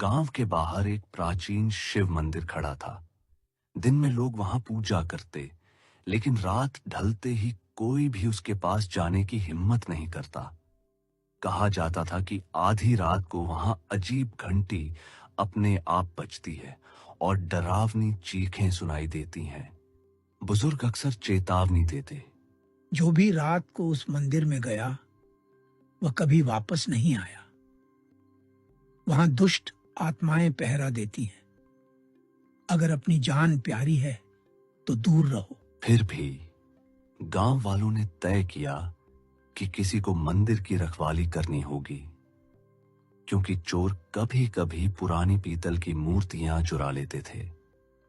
गांव के बाहर एक प्राचीन शिव मंदिर खड़ा था। दिन में लोग वहां पूजा करते, लेकिन रात ढलते ही कोई भी उसके पास जाने की हिम्मत नहीं करता। कहा जाता था कि आधी रात को वहां अजीब घंटी अपने आप बजती है और डरावनी चीखें सुनाई देती हैं। बुजुर्ग अक्सर चेतावनी देते। जो भी रात को उस मंदिर में गया वह कभी वापस नहीं आया। वहां दुष्ट आत्माएं पहरा देती हैं। अगर अपनी जान प्यारी है तो दूर रहो। फिर भी गांव वालों ने तय किया कि किसी को मंदिर की रखवाली करनी होगी, क्योंकि चोर कभी कभी पुरानी पीतल की मूर्तियां चुरा लेते थे।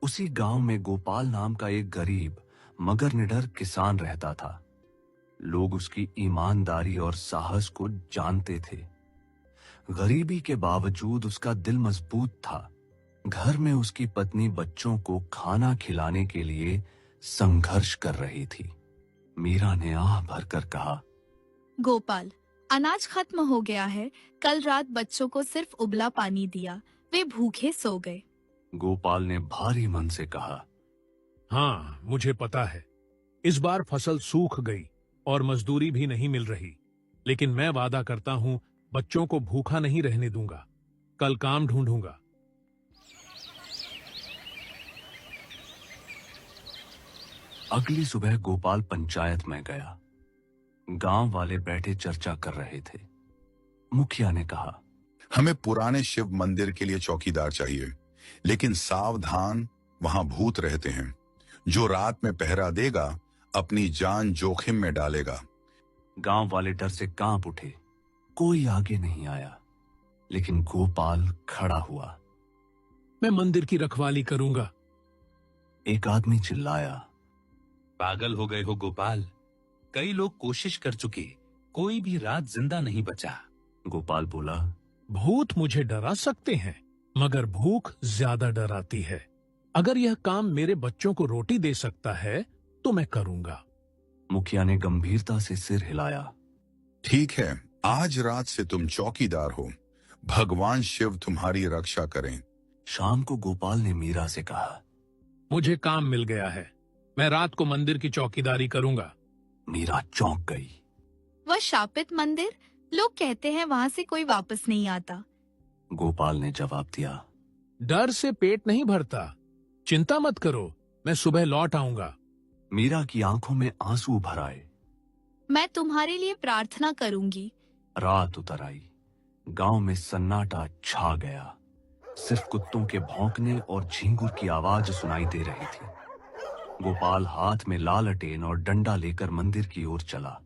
उसी गांव में गोपाल नाम का एक गरीब मगर निडर किसान रहता था। लोग उसकी ईमानदारी और साहस को जानते थे। गरीबी के बावजूद उसका दिल मजबूत था। घर में उसकी पत्नी बच्चों को खाना खिलाने के लिए संघर्ष कर रही थी। मीरा ने आह भरकर कहा, गोपाल, अनाज खत्म हो गया है। कल रात बच्चों को सिर्फ उबला पानी दिया, वे भूखे सो गए। गोपाल ने भारी मन से कहा, हाँ, मुझे पता है। इस बार फसल सूख गई और मजदूरी भी नहीं मिल रही, लेकिन मैं वादा करता हूँ बच्चों को भूखा नहीं रहने दूंगा। कल काम ढूंढूंगा। अगली सुबह गोपाल पंचायत में गया। गांव वाले बैठे चर्चा कर रहे थे। मुखिया ने कहा, हमें पुराने शिव मंदिर के लिए चौकीदार चाहिए, लेकिन सावधान, वहां भूत रहते हैं। जो रात में पहरा देगा अपनी जान जोखिम में डालेगा। गांव वाले डर से कांप उठे। कोई आगे नहीं आया, लेकिन गोपाल खड़ा हुआ। मैं मंदिर की रखवाली करूंगा। एक आदमी चिल्लाया, पागल हो गए हो गोपाल। कई लोग कोशिश कर चुके, कोई भी रात जिंदा नहीं बचा। गोपाल बोला, भूत मुझे डरा सकते हैं, मगर भूख ज्यादा डराती है। अगर यह काम मेरे बच्चों को रोटी दे सकता है तो मैं करूंगा। मुखिया ने गंभीरता से सिर हिलाया। ठीक है, आज रात से तुम चौकीदार हो। भगवान शिव तुम्हारी रक्षा करें। शाम को गोपाल ने मीरा से कहा, मुझे काम मिल गया है। मैं रात को मंदिर की चौकीदारी करूंगा। मीरा चौंक गई। वह शापित मंदिर, लोग कहते हैं वहां से कोई वापस नहीं आता। गोपाल ने जवाब दिया, डर से पेट नहीं भरता। चिंता मत करो, मैं सुबह लौट आऊंगा। मीरा की आंखों में आंसू भर आए। मैं तुम्हारे लिए प्रार्थना करूंगी। रात उतर आई। गांव में सन्नाटा छा गया। सिर्फ कुत्तों के भौंकने और झींगुर की आवाज सुनाई दे रही थी। गोपाल हाथ में लालटेन और डंडा लेकर मंदिर की ओर चला।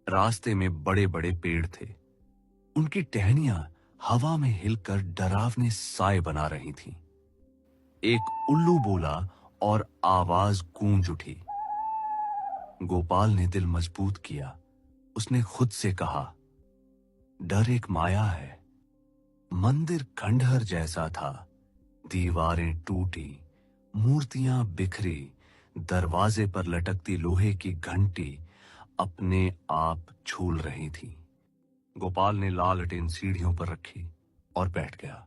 रास्ते में बड़े बड़े पेड़ थे। उनकी टहनियां हवा में हिलकर डरावने साए बना रही थीं। एक उल्लू बोला और आवाज गूंज उठी। गोपाल ने दिल मजबूत किया। उसने खुद से कहा, डर एक माया है। मंदिर खंडहर जैसा था। दीवारें टूटी, मूर्तियां बिखरी, दरवाजे पर लटकती लोहे की घंटी अपने आप झूल रही थी। गोपाल ने लालटेन सीढ़ियों पर रखी और बैठ गया।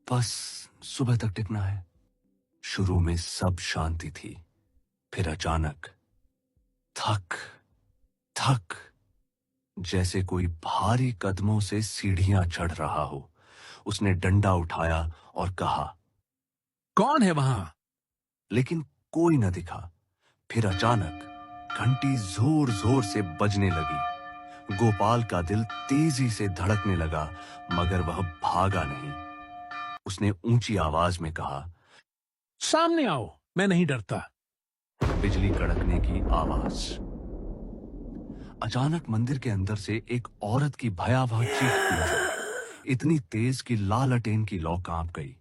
बस सुबह तक टिकना है। शुरू में सब शांति थी, फिर अचानक थक थक, जैसे कोई भारी कदमों से सीढ़ियां चढ़ रहा हो। उसने डंडा उठाया और कहा, कौन है वहां? लेकिन कोई न दिखा। फिर अचानक घंटी जोर जोर से बजने लगी। गोपाल का दिल तेजी से धड़कने लगा, मगर वह भागा नहीं। उसने ऊंची आवाज में कहा, सामने आओ, मैं नहीं डरता। बिजली कड़कने की आवाज। अचानक मंदिर के अंदर से एक औरत की भयावह चीख गूंजी, इतनी तेज कि लालटेन की लौ कांप गई।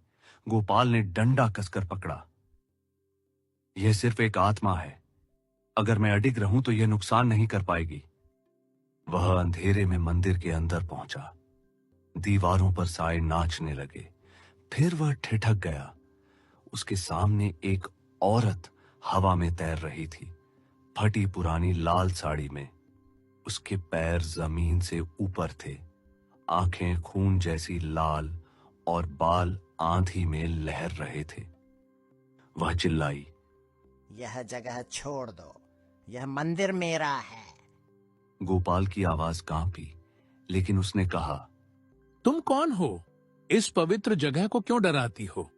गोपाल ने डंडा कसकर पकड़ा। यह सिर्फ एक आत्मा है। अगर मैं अडिग रहूं तो यह नुकसान नहीं कर पाएगी। वह अंधेरे में मंदिर के अंदर पहुंचा। दीवारों पर साए नाचने लगे। फिर वह ठिठक गया। उसके सामने एक औरत हवा में तैर रही थी, फटी पुरानी लाल साड़ी में। उसके पैर जमीन से ऊपर थे, आंखें खून जैसी लाल और बाल आंधी में लहर रहे थे। वह चिल्लाई, यह जगह छोड़ दो, यह मंदिर मेरा है। गोपाल की आवाज कांपी, लेकिन उसने कहा, तुम कौन हो? इस पवित्र जगह को क्यों डराती हो?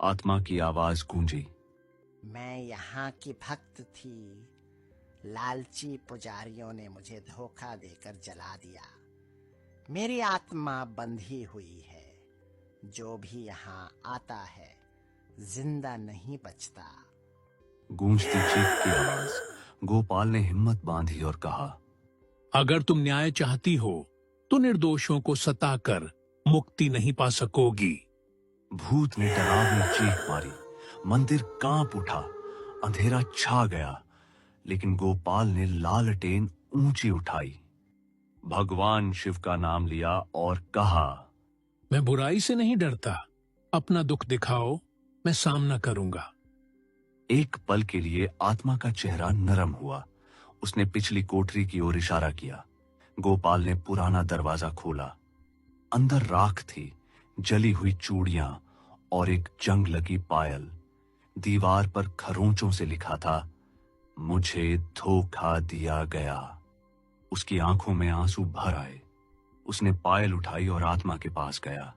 आत्मा की आवाज गूंजी, मैं यहाँ की भक्त थी। लालची पुजारियों ने मुझे धोखा देकर जला दिया। मेरी आत्मा बंधी हुई है। जो भी यहाँ आता है जिंदा नहीं बचता। गूंजती चीख की आवाज। गोपाल ने हिम्मत बांधी और कहा, अगर तुम न्याय चाहती हो तो निर्दोषों को सताकर मुक्ति नहीं पा सकोगी। भूत ने डरावनी चीख मारी। मंदिर कांप उठा, अंधेरा छा गया, लेकिन गोपाल ने लालटेन ऊंची उठाई, भगवान शिव का नाम लिया और कहा, मैं बुराई से नहीं डरता। अपना दुख दिखाओ, मैं सामना करूंगा। एक पल के लिए आत्मा का चेहरा नरम हुआ। उसने पिछली कोठरी की ओर इशारा किया। गोपाल ने पुराना दरवाजा खोला। अंदर राख थी, जली हुई चूड़ियां और एक जंग लगी पायल। दीवार पर खरोंचों से लिखा था, मुझे धोखा दिया गया। उसकी आंखों में आंसू भर आए। उसने पायल उठाई और आत्मा के पास गया।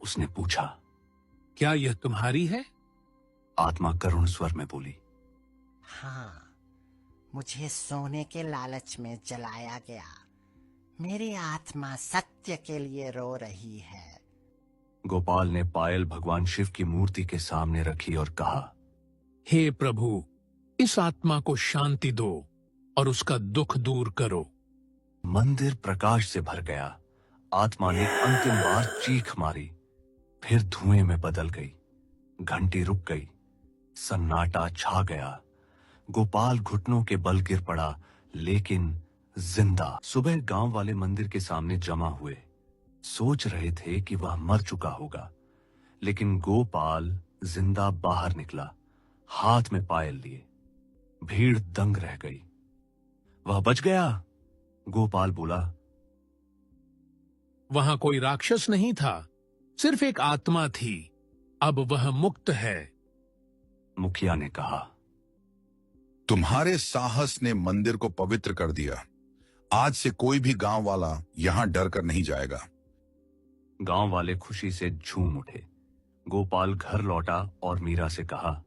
उसने पूछा, क्या यह तुम्हारी है? आत्मा करुण स्वर में बोली, हाँ, मुझे सोने के लालच में जलाया गया। मेरी आत्मा सत्य के लिए रो रही है। गोपाल ने पायल भगवान शिव की मूर्ति के सामने रखी और कहा, हे प्रभु, इस आत्मा को शांति दो और उसका दुख दूर करो। मंदिर प्रकाश से भर गया। आत्मा ने अंतिम बार चीख मारी, फिर धुएं में बदल गई। घंटी रुक गई। सन्नाटा छा गया। गोपाल घुटनों के बल गिर पड़ा, लेकिन जिंदा। सुबह गांव वाले मंदिर के सामने जमा हुए। सोच रहे थे कि वह मर चुका होगा, लेकिन गोपाल जिंदा बाहर निकला, हाथ में पायल लिए। भीड़ दंग रह गई। वह बच गया, गोपाल बोला। वहां कोई राक्षस नहीं था, सिर्फ एक आत्मा थी। अब वह मुक्त है। मुखिया ने कहा, तुम्हारे साहस ने मंदिर को पवित्र कर दिया। आज से कोई भी गांव वाला यहां डर कर नहीं जाएगा। गांव वाले खुशी से झूम उठे। गोपाल घर लौटा और मीरा से कहा,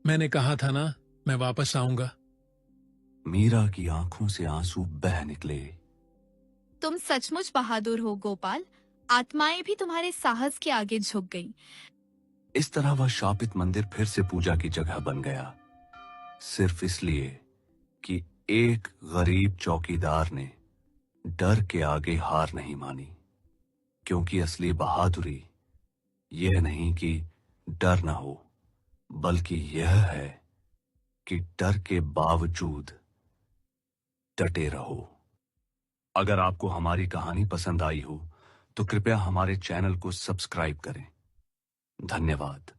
मैंने कहा था ना, मैं वापस आऊंगा। मीरा की आंखों से आंसू बह निकले। तुम सचमुच बहादुर हो गोपाल। आत्माएं भी तुम्हारे साहस के आगे झुक गईं। इस तरह वह शापित मंदिर फिर से पूजा की जगह बन गया, सिर्फ इसलिए कि एक गरीब चौकीदार ने डर के आगे हार नहीं मानी। क्योंकि असली बहादुरी यह नहीं कि डर न हो, बल्कि यह है कि डर के बावजूद डटे रहो। अगर आपको हमारी कहानी पसंद आई हो तो कृपया हमारे चैनल को सब्सक्राइब करें। धन्यवाद।